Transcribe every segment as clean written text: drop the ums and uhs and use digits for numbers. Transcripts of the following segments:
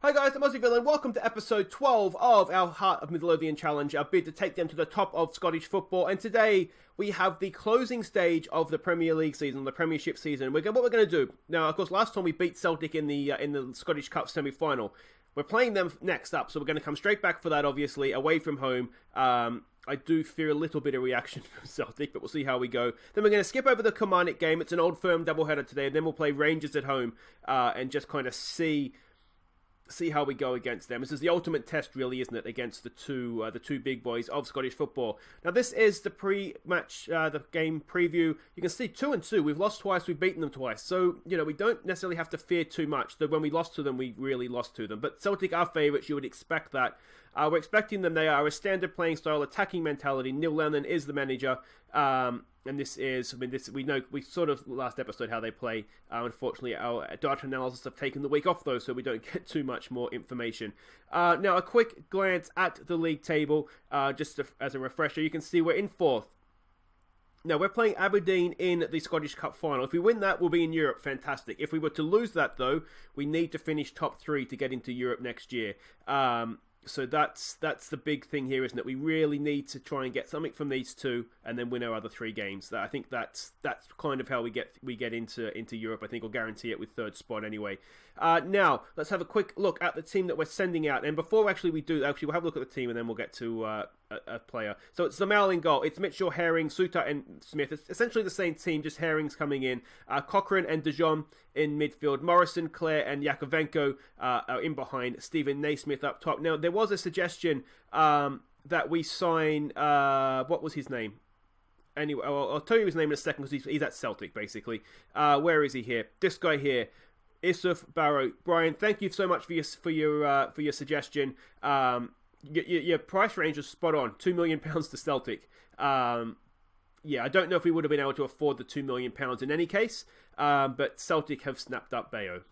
Hi guys, I'm Aussie Villain. Welcome to episode 12 of our Heart of Midlothian challenge, our bid to take them to the top of Scottish football. And today we have the closing stage of the Premier League season, the Premiership season. What we're going to do now, of course, last time we beat Celtic in the Scottish Cup semi-final. We're playing them next up, so we're going to come straight back for that. Obviously, away from home. I do fear a little bit of reaction from Celtic, but we'll see how we go. Then we're going to skip over the Kilmarnock game. It's an old firm doubleheader today, and then we'll play Rangers at home and just kind of see how we go against them. This is the ultimate test, really, isn't it, against the two big boys of Scottish football. Now, this is the pre-match, the game preview. You can see 2-2. We've lost twice. We've beaten them twice. So, you know, we don't necessarily have to fear too much. That when we lost to them, we really lost to them. But Celtic are favourites. You would expect that. We're expecting them. They are a standard playing style, attacking mentality. Neil Lennon is the manager. And this is, we know, we sort of last episode how they play. Unfortunately, our data analysis have taken the week off though, so we don't get too much more information. Now, a quick glance at the league table, just as a refresher. You can see we're in 4th. Now, we're playing Aberdeen in the Scottish Cup final. If we win that, we'll be in Europe. Fantastic. If we were to lose that, though, we need to finish top 3 to get into Europe next year. So that's the big thing here, isn't it? We really need to try and get something from these two, and then win our other 3 games. I think that's kind of how we get into Europe. I think we'll guarantee it with 3rd spot anyway. Now let's have a quick look at the team that we're sending out. And before we do, we'll have a look at the team, and then we'll get to a player. So it's Zamal in goal. It's Mitchell, Herring, Suter, and Smith. It's essentially the same team, just Herring's coming in. Cochrane and De Jong in midfield. Morrison, Clare, and Yakovenko are in behind. Stephen Naismith up top. Now, there was a suggestion that we sign, what was his name? Anyway, I'll tell you his name in a second because he's at Celtic, basically. Where is he here? This guy here. Isuf Barrow. Brian, thank you so much for your suggestion. Your price range is spot on. £2 million to Celtic. Yeah, I don't know if we would have been able to afford the £2 million in any case, but Celtic have snapped up Bayo.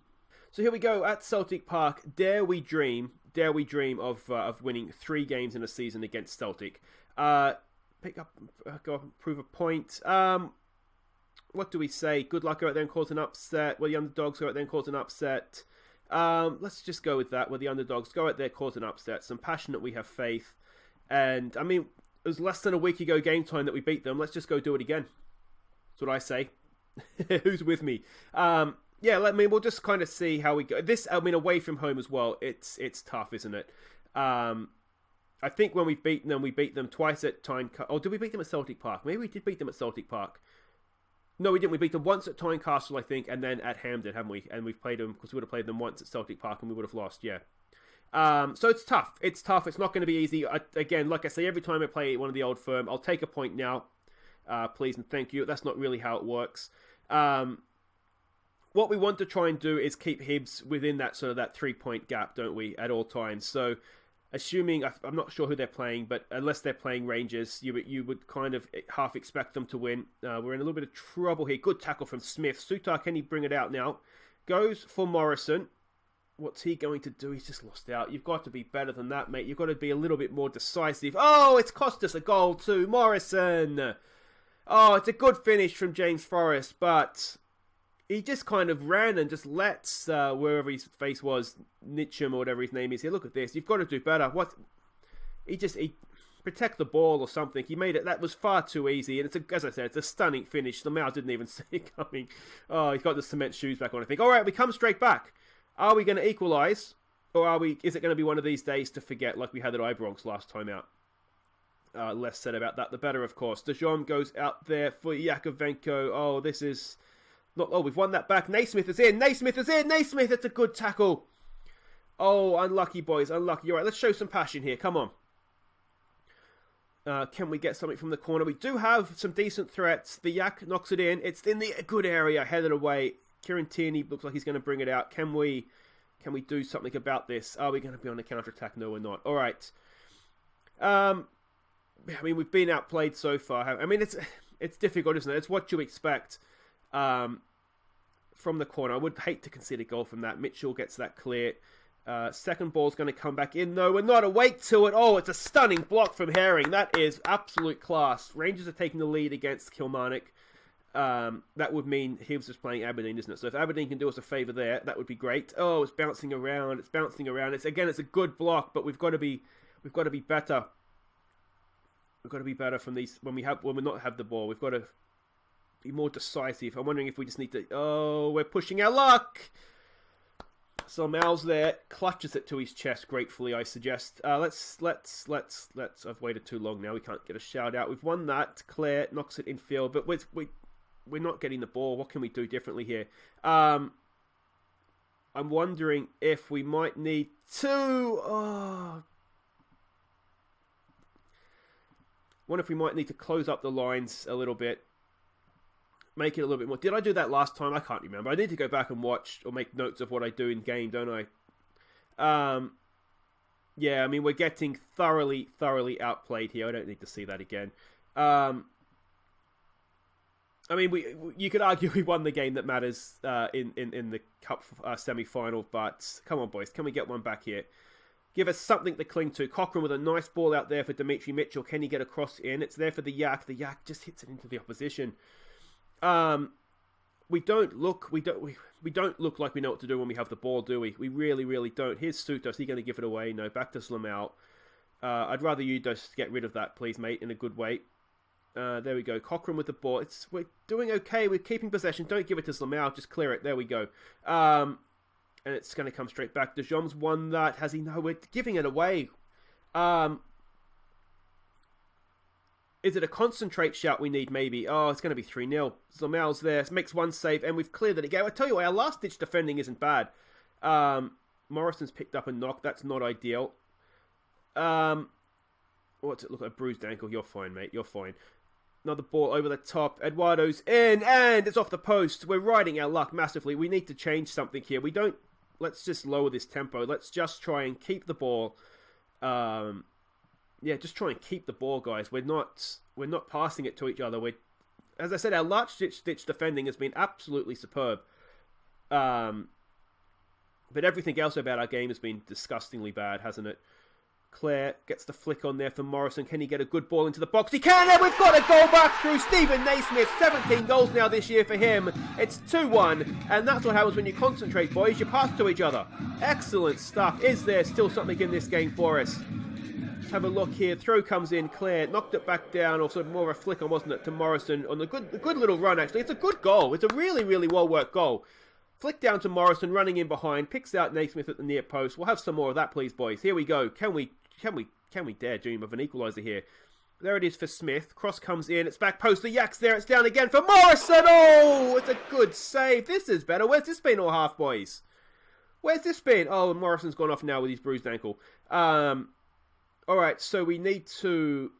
So here we go at Celtic Park. Dare we dream of winning 3 games in a season against Celtic. Pick up, prove a point. What do we say? Good luck, go out there and cause an upset. Well, the underdogs go out there and cause an upset. Let's just go with that. Where the underdogs go out there, cause an upset. Some passion that we have faith. And, I mean, it was less than a week ago game time that we beat them. Let's just go do it again. That's what I say. Who's with me? Yeah, we'll just kind of see how we go. Away from home as well, it's tough, isn't it? I think when we've beaten them, we beat them twice at Tynecastle. Oh, did we beat them at Celtic Park? Maybe we did beat them at Celtic Park. No, we didn't. We beat them once at Tynecastle, I think, and then at Hampden, haven't we? And we've played them, because we would have played them once at Celtic Park and we would have lost, yeah. So it's tough. It's tough. It's not going to be easy. Again, like I say, every time I play one of the old firm, I'll take a point now. Please and thank you. That's not really how it works. What we want to try and do is keep Hibs within that 3-point gap, don't we, at all times. So, assuming, I'm not sure who they're playing, but unless they're playing Rangers, you would kind of half expect them to win. We're in a little bit of trouble here. Good tackle from Smith. Suter, can he bring it out now? Goes for Morrison. What's he going to do? He's just lost out. You've got to be better than that, mate. You've got to be a little bit more decisive. Oh, it's cost us a goal too. Morrison. Oh, it's a good finish from James Forrest, but he just kind of ran and just lets wherever his face was, Nitcham or whatever his name is here. Look at this. You've got to do better. What? He protect the ball or something. He made it. That was far too easy. And as I said, it's a stunning finish. Lamau didn't even see it coming. Oh, he's got the cement shoes back on. I think. All right, we come straight back. Are we going to equalise, or is it going to be one of these days to forget, like we had at Ibrox last time out? Less said about that, the better, of course. De Jong goes out there for Yakovenko. Oh, this is not. Oh, we've won that back. Naismith is in. Naismith is in. Naismith, it's a good tackle. Oh, unlucky, boys. Unlucky. All right, let's show some passion here. Come on. Can we get something from the corner? We do have some decent threats. The Yak knocks it in. It's in the good area. Headed away. Kieran Tierney looks like he's going to bring it out. Can we do something about this? Are we going to be on the counter-attack? No, we're not. All right. I mean, we've been outplayed so far. I mean, it's difficult, isn't it? It's what you expect from the corner. I would hate to concede a goal from that. Mitchell gets that clear. Second ball's going to come back in, though. We're not awake to it. Oh, it's a stunning block from Herring. That is absolute class. Rangers are taking the lead against Kilmarnock. That would mean Hibs is playing Aberdeen, isn't it? So if Aberdeen can do us a favour there, that would be great. Oh, it's bouncing around. It's a good block, but we've got to be better. We've got to be better from these when we not have the ball. We've got to be more decisive. I'm wondering if we just need to. Oh, we're pushing our luck. So Mal's there, clutches it to his chest gratefully, I suggest. Let's. I've waited too long now. We can't get a shout out. We've won that. Claire knocks it in field, but we're not getting the ball. What can we do differently here? I'm wondering if we might need to. Wonder if we might need to close up the lines a little bit. Make it a little bit more. Did I do that last time? I can't remember. I need to go back and watch or make notes of what I do in game, don't I? Yeah, I mean, we're getting thoroughly outplayed here. I don't need to see that again. I mean, you could argue we won the game that matters in the cup semi-final, but come on, boys. Can we get one back here? Give us something to cling to. Cochrane with a nice ball out there for Dimitri Mitchell. Can he get a cross in? It's there for the Yak. The Yak just hits it into the opposition. We don't look like we know what to do when we have the ball, do we? We really don't. Here's Suto. Is he going to give it away? No. Back to Slamau. I'd rather you just get rid of that, please, mate, in a good way. There we go. Cochrane with the ball. We're doing okay. We're keeping possession. Don't give it to Slamau. Just clear it. There we go. And it's going to come straight back. De Jong's won that. Has he? No, we're giving it away. Is it a concentrate shout we need, maybe? Oh, it's going to be 3-0. Zlamal's there. Makes one save, and we've cleared it again. I tell you what, our last-ditch defending isn't bad. Morrison's picked up a knock. That's not ideal. What's it look like? A bruised ankle. You're fine, mate. You're fine. Another ball over the top. Eduardo's in, and it's off the post. We're riding our luck massively. We need to change something here. Let's just lower this tempo. Let's just try and keep the ball. Yeah, just try and keep the ball, guys. We're not passing it to each other. As I said, our last-ditch defending has been absolutely superb. But everything else about our game has been disgustingly bad, hasn't it? Claire gets the flick on there for Morrison. Can he get a good ball into the box? He can, and we've got a goal back through Stephen Naismith. 17 goals now this year for him. It's 2-1, and that's what happens when you concentrate, boys. You pass to each other. Excellent stuff. Is there still something in this game for us? Have a look here. Throw comes in. Claire knocked it back down, or sort of more of a flick on, wasn't it, to Morrison on the good little run, actually. It's a good goal. It's a really well-worked goal. Flick down to Morrison, running in behind. Picks out Naismith at the near post. We'll have some more of that, please, boys. Here we go. Can we dare dream of an equaliser here? There it is for Smith. Cross comes in. It's back post. The Yak's there. It's down again for Morrison. Oh, it's a good save. This is better. Where's this been all half, boys? Where's this been? Oh, Morrison's gone off now with his bruised ankle. All right, so we need to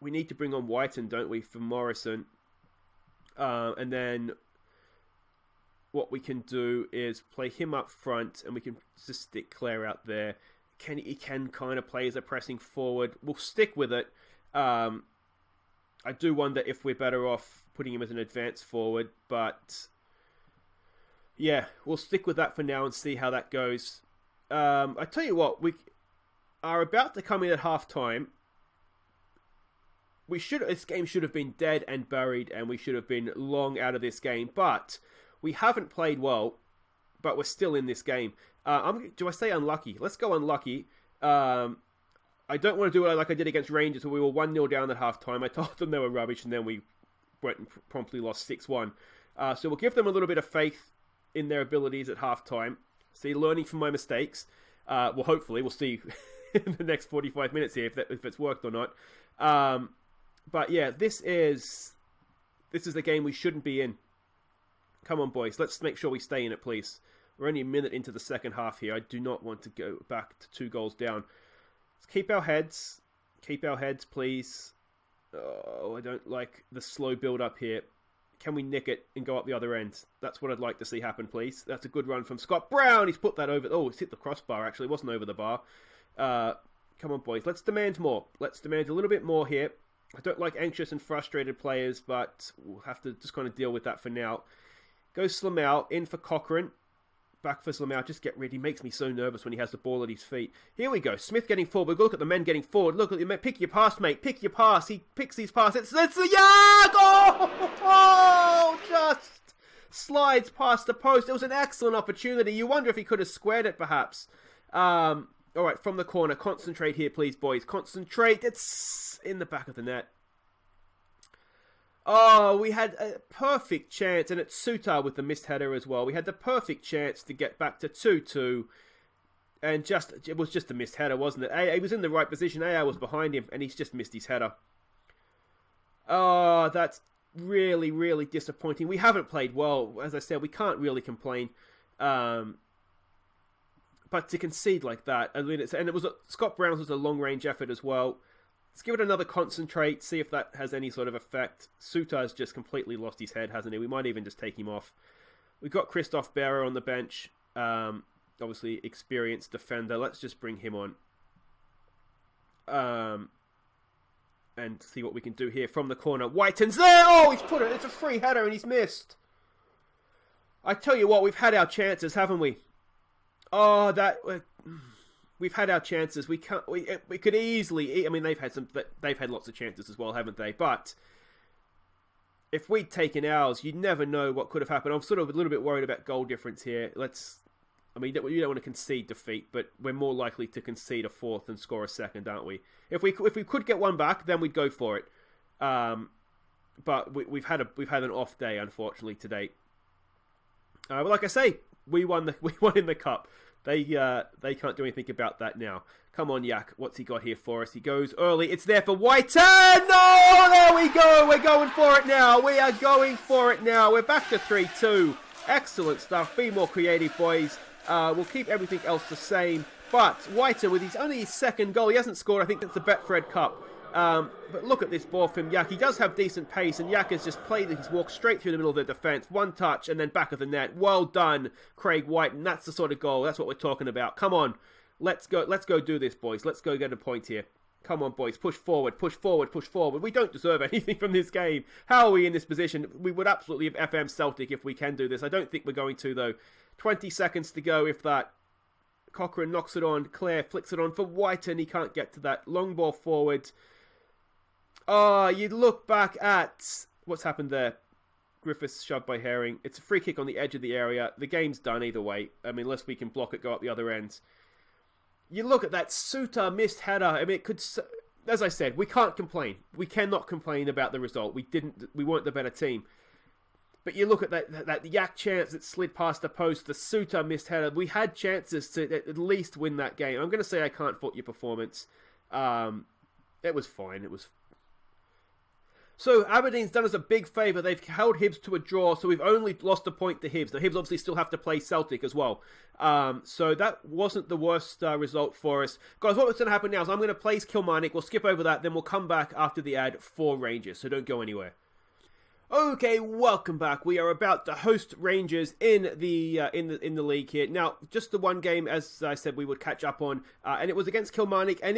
bring on Whiten, don't we, for Morrison? And then what we can do is play him up front, and we can just stick Claire out there. He can kind of play as a pressing forward. We'll stick with it. I do wonder if we're better off putting him as an advanced forward, but yeah, we'll stick with that for now and see how that goes. I tell you what, we are about to come in at half-time. This game should have been dead and buried, and we should have been long out of this game, but we haven't played well, but we're still in this game. Do I say unlucky? Let's go unlucky. I don't want to do it like I did against Rangers, where we were 1-0 down at half-time. I told them they were rubbish, and then we went and promptly lost 6-1. So we'll give them a little bit of faith in their abilities at half-time. See, learning from my mistakes. Well, hopefully, we'll see in the next 45 minutes here if it's worked or not. But yeah, this is the game we shouldn't be in. Come on, boys. Let's make sure we stay in it, please. We're only a minute into the second half here. I do not want to go back to 2 goals down. Let's keep our heads. Keep our heads, please. Oh, I don't like the slow build-up here. Can we nick it and go up the other end? That's what I'd like to see happen, please. That's a good run from Scott Brown. He's put that over. Oh, it's hit the crossbar, actually. It wasn't over the bar. Come on, boys. Let's demand more. Let's demand a little bit more here. I don't like anxious and frustrated players, but we'll have to just kind of deal with that for now. Go Slamau, in for Cochrane. Back for Slamau, just get rid. He makes me so nervous when he has the ball at his feet. Here we go. Smith getting forward. Look at the men getting forward. Look at the men. Pick your pass, mate. Pick your pass. He picks his pass. It's the Yak! Oh! slides past the post. It was an excellent opportunity. You wonder if he could have squared it, perhaps. All right, from the corner. Concentrate here, please, boys. Concentrate. It's in the back of the net. Oh, we had a perfect chance, and it's Sutar with the missed header as well. We had the perfect chance to get back to 2-2, and it was just a missed header, wasn't it? He was in the right position. AI was behind him, and he's just missed his header. Oh, that's really, really disappointing. We haven't played well. As I said, we can't really complain. But to concede like that, I mean, Scott Brown's was a long-range effort as well. Let's give it another concentrate, see if that has any sort of effect. Sutar's just completely lost his head, hasn't he? We might even just take him off. We've got Christoph Bearer on the bench. Obviously, experienced defender. Let's just bring him on. And see what we can do here from the corner. Whiten's there! Oh, he's put it. It's a free header and he's missed. I tell you what, we've had our chances, haven't we? Oh, we've had our chances. We could easily. I mean, they've had lots of chances as well, haven't they? But if we'd taken ours, you'd never know what could have happened. I'm sort of a little bit worried about goal difference here. I mean, you don't want to concede defeat, but we're more likely to concede a fourth and score a second, aren't we? If we could get one back, then we'd go for it. But we've had an off day, unfortunately, to date. But like I say, we won in the cup. They can't do anything about that now. Come on, Yak. What's he got here for us? He goes early. It's there for Whiten. No! There we go. We're going for it now. We are going for it now. We're back to 3-2. Excellent stuff. Be more creative, boys. We'll keep everything else the same. But Whiten, with only his second goal, he hasn't scored. I think that's the Betfred Cup. But look at this ball from Yak. He does have decent pace, and Yak has just played it. He's walked straight through the middle of the defence. One touch, and then back of the net. Well done, Craig Whiten. That's the sort of goal. That's what we're talking about. Come on. Let's go do this, boys. Let's go get a point here. Come on, boys. Push forward, push forward, push forward. We don't deserve anything from this game. How are we in this position? We would absolutely have FM Celtic if we can do this. I don't think we're going to, though. 20 seconds to go, if that. Cochrane knocks it on. Clare flicks it on for Whiten. He can't get to that. Long ball forward. Oh, you look back at what's happened there. Griffiths shoved by Herring. It's a free kick on the edge of the area. The game's done either way. I mean, unless we can block it, go up the other end. You look at that Sutar missed header. I mean, it could. As I said, we can't complain. We cannot complain about the result. We weren't the better team. But you look at that Yak chance that slid past the post, the Sutar missed header. We had chances to at least win that game. I'm going to say I can't fault your performance. It was fine. It was. So Aberdeen's done us a big favour. They've held Hibs to a draw, so we've only lost a point to Hibs. Now Hibs obviously still have to play Celtic as well. So that wasn't the worst result for us. Guys, what's going to happen now is I'm going to place Kilmarnock. We'll skip over that, then we'll come back after the ad for Rangers. So don't go anywhere. Okay, welcome back. We are about to host Rangers in the league here. Now, just the one game, as I said, we would catch up on, and it was against Kilmarnock, and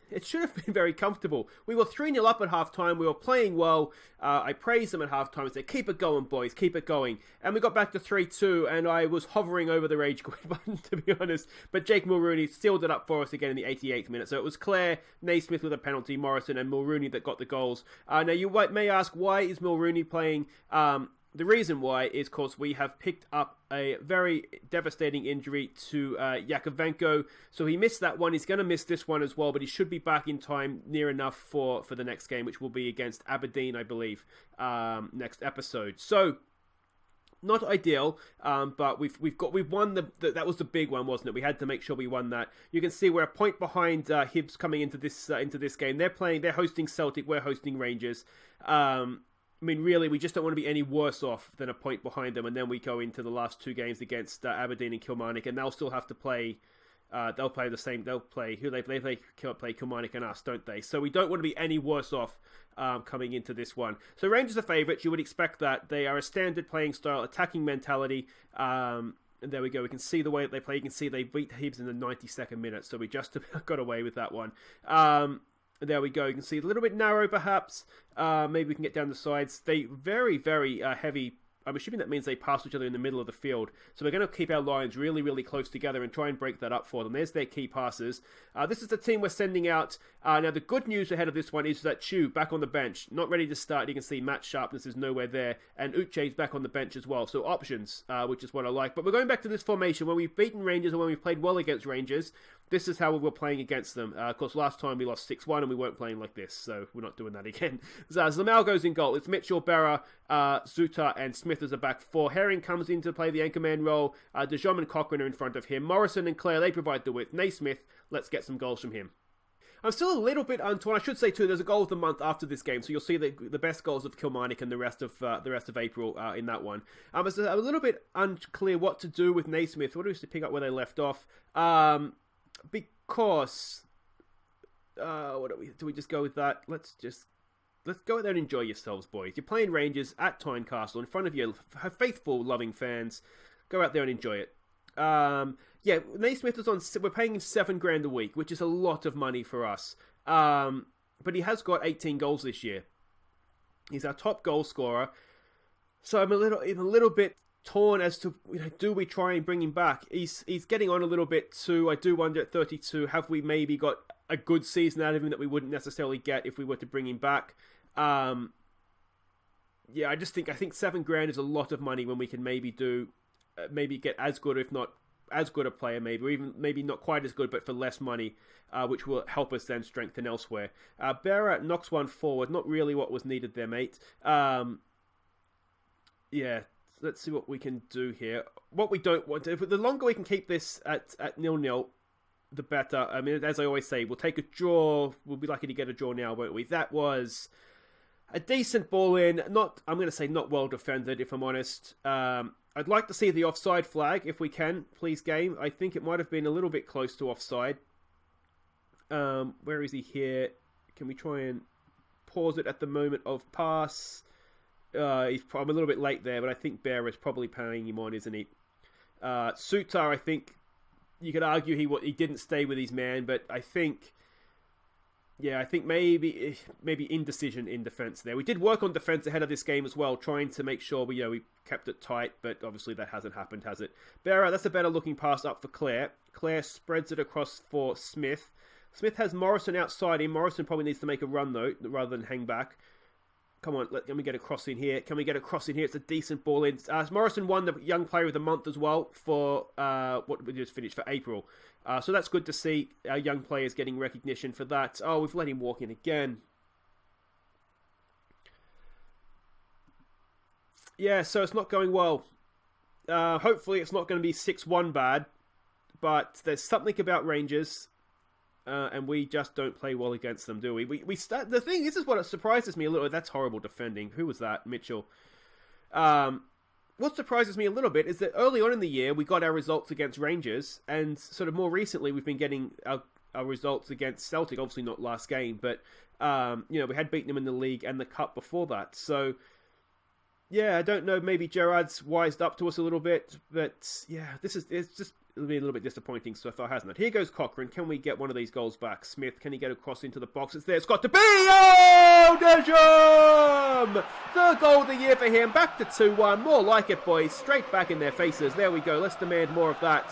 it should have been very comfortable. We were 3-0 up at half-time. We were playing well. I praised them at half-time and said, keep it going, boys, keep it going. And we got back to 3-2, and I was hovering over the rage quit button, to be honest. But Jake Mulrooney sealed it up for us again in the 88th minute. So it was Clare, Naismith with a penalty, Morrison, and Mulrooney that got the goals. Now, you may ask, why is Mulrooney playing? The reason why is because we have picked up a very devastating injury to Yakovenko. So he missed that one. He's going to miss this one as well, but he should be back in time near enough for the next game, which will be against Aberdeen, I believe, next episode. So not ideal, but we've won that was the big one, wasn't it? We had to make sure we won that. You can see we're a point behind Hibs coming into this game. They're hosting Celtic. We're hosting Rangers. I mean, really, we just don't want to be any worse off than a point behind them. And then we go into the last two games against Aberdeen and Kilmarnock, and they'll still have to play. They'll play the same. They'll play they play Kilmarnock and us, don't they? So we don't want to be any worse off coming into this one. So Rangers are favourites. You would expect that. They are a standard playing style, attacking mentality. And there we go. We can see the way that they play. You can see they beat Hibs in the 92nd minute. So we just about got away with that one. There we go. You can see a little bit narrow, perhaps. Maybe we can get down the sides. They very, very heavy I'm assuming that means they pass each other in the middle of the field. So we're going to keep our lines really, really close together and try and break that up for them. There's their key passes. This is the team we're sending out. Now, the good news ahead of this one is that Chu back on the bench. Not ready to start. You can see Matt's sharpness is nowhere there. And Uche's back on the bench as well. So options, which is what I like. But we're going back to this formation. When we've beaten Rangers or when we've played well against Rangers, this is how we were playing against them. Of course, last time we lost 6-1 and we weren't playing like this. So we're not doing that again. Zamal goes in goal. It's Mitchell, Berra, Zuta and Smith as a back four. Herring comes in to play the anchorman role. De Jong and Cochrane are in front of him. Morrison and Clare, they provide the width. Naismith, let's get some goals from him. I'm still a little bit untorn. I should say too, there's a goal of the month after this game, so you'll see the best goals of Kilmarnock and the rest of April in that one. It's a little bit unclear what to do with Naismith. What do we to pick up where they left off? Because do we just go with that? Let's go out there and enjoy yourselves, boys. You're playing Rangers at Tynecastle in front of your faithful, loving fans. Go out there and enjoy it. Naismith is on. We're paying him $7,000 a week, which is a lot of money for us. But he has got 18 goals this year. He's our top goal scorer. So I'm a little bit torn as to, do we try and bring him back? He's getting on a little bit too. I do wonder at 32, have we maybe got a good season out of him that we wouldn't necessarily get if we were to bring him back? I think $7,000 is a lot of money when we can maybe get as good, if not as good a player, or even maybe not quite as good, but for less money, which will help us then strengthen elsewhere. Berra knocks one forward, not really what was needed there, mate. Let's see what we can do here. What we don't want to, the longer we can keep this at 0-0, the better. I mean, as I always say, we'll take a draw. We'll be lucky to get a draw now, won't we? That was a decent ball in. Not well defended, if I'm honest. I'd like to see the offside flag, if we can, please, game. I think it might have been a little bit close to offside. Where is he here? Can we try and pause it at the moment of pass? I'm a little bit late there, but I think Bear is probably paying him on, isn't he? Sutar, I think you could argue he didn't stay with his man, but I think maybe indecision in defence there. We did work on defence ahead of this game as well, trying to make sure we kept it tight, but obviously that hasn't happened, has it? Berra, that's a better looking pass up for Clare. Clare spreads it across for Smith. Smith has Morrison outside him. Morrison probably needs to make a run though, rather than hang back. Come on, let me get a cross in here. Can we get a cross in here? It's a decent ball in. Morrison won the Young Player of the Month as well for what we just finished for April. So that's good to see our young players getting recognition for that. Oh, we've let him walk in again. Yeah, so it's not going well. Hopefully it's not going to be 6-1 bad. But there's something about Rangers. And we just don't play well against them, do we? The thing, this is what surprises me a little. That's horrible defending. Who was that? Mitchell. What surprises me a little bit is that early on in the year, we got our results against Rangers, and sort of more recently, we've been getting our results against Celtic. Obviously not last game, but we had beaten them in the league and the cup before that. So, yeah, I don't know. Maybe Gerard's wised up to us a little bit, but yeah, it'll be a little bit disappointing so far, hasn't it? Here goes Cochrane. Can we get one of these goals back? Smith, can he get across into the box? It's there. It's got to be! Oh, De Jong! Third goal of the year for him. Back to 2-1. More like it, boys. Straight back in their faces. There we go. Let's demand more of that.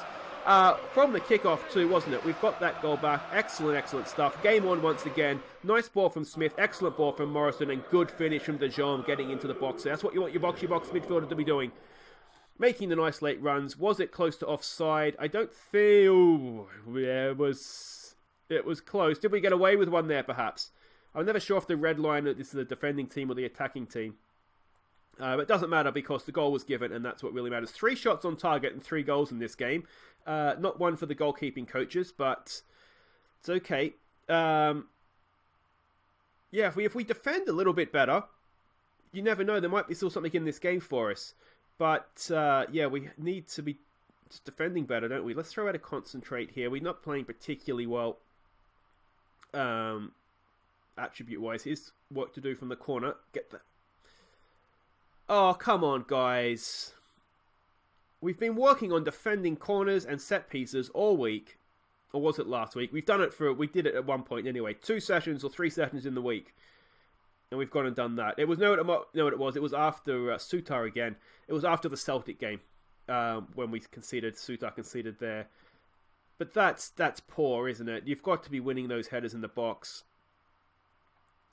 From the kickoff too, wasn't it? We've got that goal back. Excellent stuff. Game on once again. Nice ball from Smith. Excellent ball from Morrison. And good finish from De Jong getting into the box. That's what you want your boxy box midfielder to be doing. Making the nice late runs. Was it close to offside? I don't feel... Yeah, it was close. Did we get away with one there, perhaps? I'm never sure if the red line is the defending team or the attacking team. But it doesn't matter because the goal was given, and that's what really matters. 3 shots on target and 3 goals in this game. Not one for the goalkeeping coaches, but it's okay. If we defend a little bit better, you never know. There might be still something in this game for us. But, we need to be just defending better, don't we? Let's throw out a concentrate here. We're not playing particularly well attribute-wise. Here's work to do from the corner. Get that. Oh, come on, guys. We've been working on defending corners and set pieces all week. Or was it last week? We did it at one point anyway. 2 sessions or 3 sessions in the week. and we've gone and done that. It was no, what it was. It was after Sutar again. It was after the Celtic game when we conceded. Sutar conceded there, but that's poor, isn't it? You've got to be winning those headers in the box.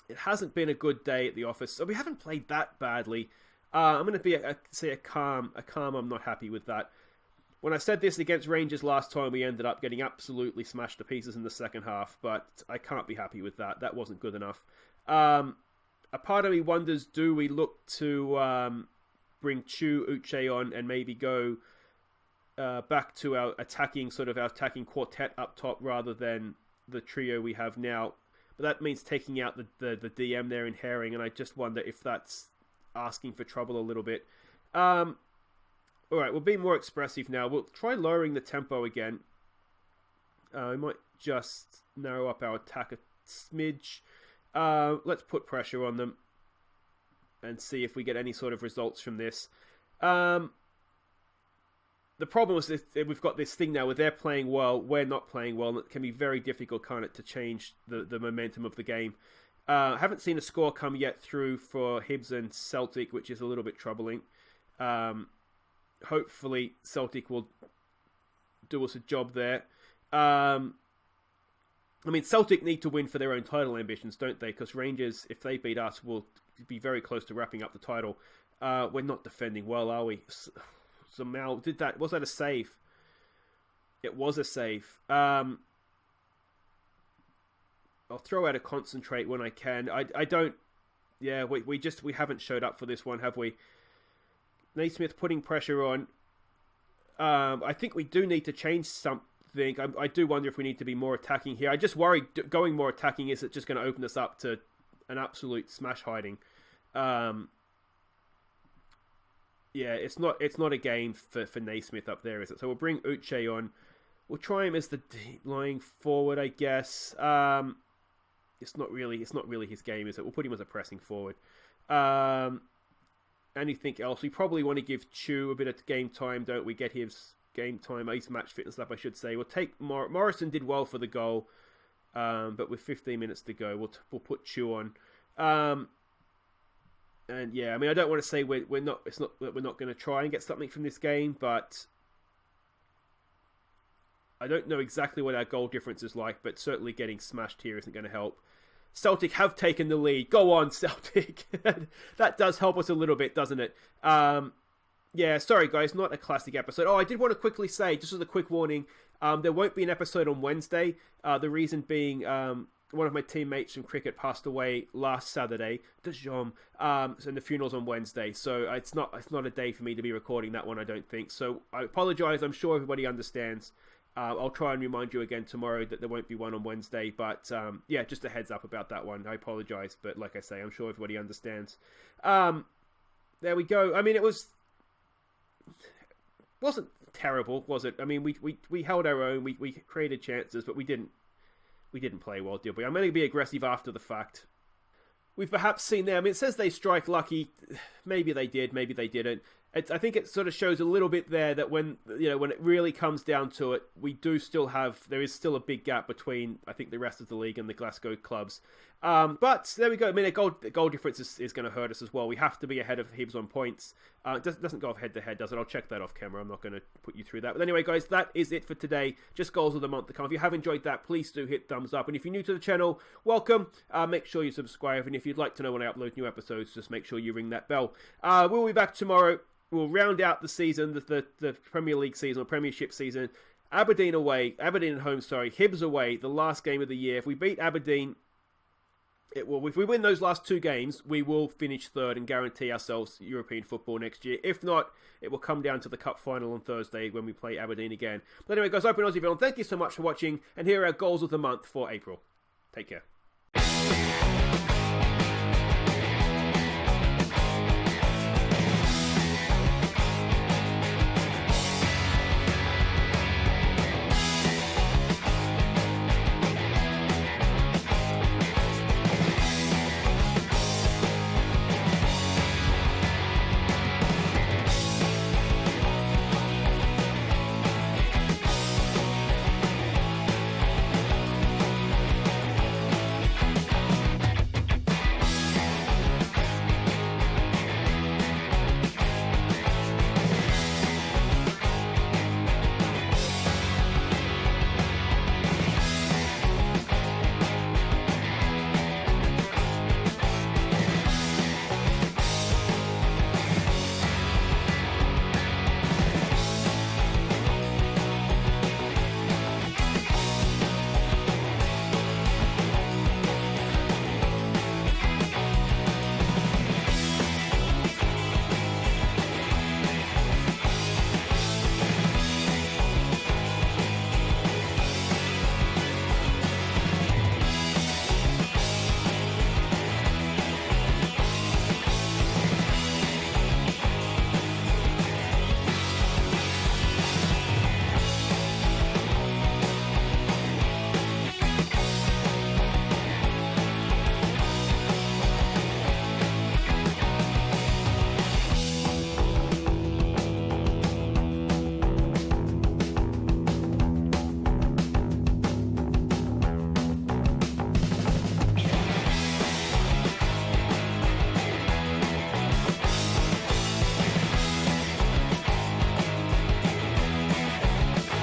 It hasn't been a good day at the office, so we haven't played that badly. I'm going to be a calm. I'm not happy with that. When I said this against Rangers last time, we ended up getting absolutely smashed to pieces in the second half, but I can't be happy with that. That wasn't good enough. A part of me wonders, do we look to bring Chu, Uche on and maybe go back to our attacking quartet up top rather than the trio we have now? But that means taking out the DM there in Herring, and I just wonder if that's asking for trouble a little bit. All right, we'll be more expressive now. We'll try lowering the tempo again. We might just narrow up our attack a smidge. Let's put pressure on them and see if we get any sort of results from this. The problem is that we've got this thing now where they're playing well, we're not playing well, and it can be very difficult, can't it, to change the momentum of the game. Haven't seen a score come yet through for Hibs and Celtic, which is a little bit troubling. Hopefully Celtic will do us a job there. I mean, Celtic need to win for their own title ambitions, don't they? Because Rangers, if they beat us, will be very close to wrapping up the title. We're not defending well, are we? Zamal did that. Was that a save? It was a save. I'll throw out a concentrate when I can. I don't... Yeah, we haven't showed up for this one, have we? Naismith putting pressure on. I think we do need to change something. I do wonder if we need to be more attacking here. I just worry going more attacking is it just going to open us up to an absolute smash hiding. Yeah, it's not a game for Naismith up there, is it? So we'll bring Uche on. We'll try him as the lying forward, I guess. It's not really his game, is it? We'll put him as a pressing forward. Anything else? We probably want to give Chu a bit of game time, don't we? Get his game time, his match fitness up, I should say. We'll take Morrison did well for the goal, but with 15 minutes to go, we'll put Chu on. And yeah, I mean, I don't want to say we're not going to try and get something from this game, but I don't know exactly what our goal difference is like, but certainly getting smashed here isn't going to help. Celtic have taken the lead. Go on, Celtic. That does help us a little bit, doesn't it? Yeah, sorry guys, not a classic episode. Oh, I did want to quickly say, just as a quick warning, there won't be an episode on Wednesday. The reason being, one of my teammates from cricket passed away last Saturday, and the funeral's on Wednesday, so it's not a day for me to be recording that one, I don't think. So I apologise. I'm sure everybody understands. I'll try and remind you again tomorrow that there won't be one on Wednesday, but yeah, just a heads up about that one. I apologise, but like I say, I'm sure everybody understands. There we go. I mean, it wasn't terrible, was it? I mean, we held our own. We created chances, but we didn't play well, did we? I'm going to be aggressive after the fact. We've perhaps seen there. I mean, it says they strike lucky. Maybe they did. Maybe they didn't. I think it sort of shows a little bit there that when it really comes down to it, there is still a big gap between, I think, the rest of the league and the Glasgow clubs. But there we go. I mean, the goal difference is going to hurt us as well. We have to be ahead of Hibs on points. It doesn't go off head to head, does it? I'll check that off camera. I'm not going to put you through that. But anyway, guys, that is it for today. Just goals of the month to come. If you have enjoyed that, please do hit thumbs up. And if you're new to the channel, welcome. Make sure you subscribe. And if you'd like to know when I upload new episodes, just make sure you ring that bell. We'll be back tomorrow. We'll round out the season, the Premier League season, or Premiership season. Aberdeen at home, Hibs away, the last game of the year. If we beat Aberdeen, if we win those last two games, we will finish third and guarantee ourselves European football next year. If not, it will come down to the Cup final on Thursday when we play Aberdeen again. But anyway, guys, I've been Aussie, thank you so much for watching, and here are our goals of the month for April. Take care.